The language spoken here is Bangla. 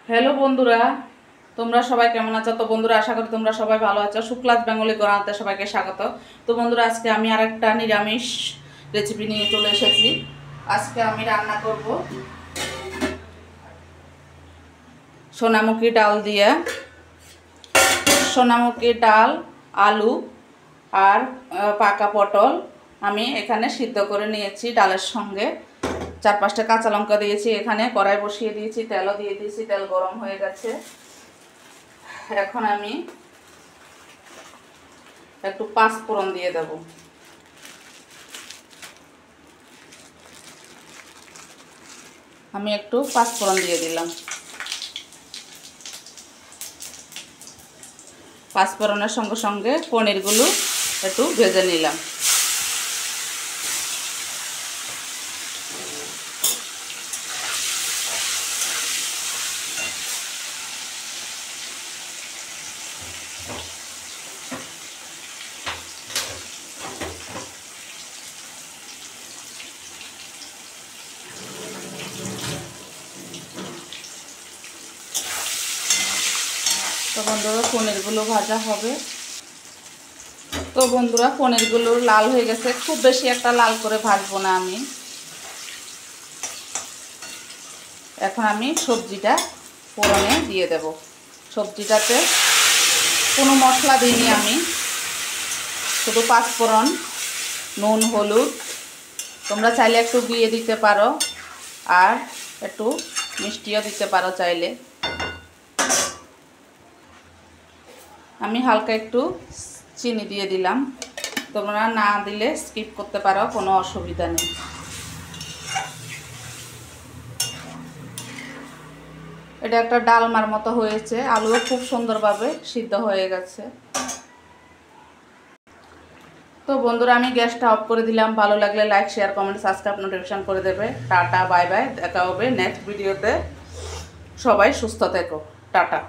হ্যালো বন্ধুরা, তোমরা সবাই কেমন আছো? তো বন্ধুরা, আশা করি তোমরা সবাই ভালো আছো। শুক্লাস বেঙ্গলি গড়াতে সবাইকে স্বাগত। তো বন্ধুরা, আজকে আমি আরেকটা নিরামিষ রেসিপি নিয়ে চলে এসেছি। আজকে আমি রান্না করব সোনামুখী ডাল দিয়ে, সোনামুখী ডাল, আলু আর পাকা পটল আমি এখানে সিদ্ধ করে নিয়েছি ডালের সঙ্গে। 4-5টা কাঁচা লঙ্কা দিয়েছি, এখানে কড়াই বসিয়ে দিয়েছি, তেলও দিয়ে দিয়েছি, তেল গরম হয়ে গেছে। এখন আমি একটু পাঁচফোড়ন দিয়ে দেব। আমি একটু পাঁচফোড়ন দিয়ে দিলাম। পাঁচফোড়নের সঙ্গে সঙ্গে পনিরগুলো একটু ভেজে নিলাম। তো বন্ধুরা, পনিরগুলো ভাজা হবে। তো বন্ধুরা, পনিরগুলো লাল হয়ে গেছে, খুব বেশি একটা লাল করে ভাজবো না আমি। এখন আমি সবজিটা ফোড়নে দিয়ে দেব। সবজিটাতে কোনো মশলা দিইনি আমি, শুধু পাঁচফোড়ন, নুন, হলুদ। তোমরা চাইলে একটু দিয়ে দিতে পারো, আর একটু মিষ্টিও দিতে পারো চাইলে। আমি হালকা একটু চিনি দিয়ে দিলাম, তোমরা না দিলে স্কিপ করতে পারো, কোনো অসুবিধা নেই। এটা একটা ডালমার মতো হয়েছে, আলুও খুব সুন্দরভাবে সিদ্ধ হয়ে গেছে। তো বন্ধুরা, আমি গ্যাসটা অফ করে দিলাম। ভালো লাগলে like, share, comment, subscribe, notification করে দেবে। টাটা, বাই বাই, দেখা হবে নেক্সট ভিডিওতে। সবাই সুস্থ থেকো। টাটা।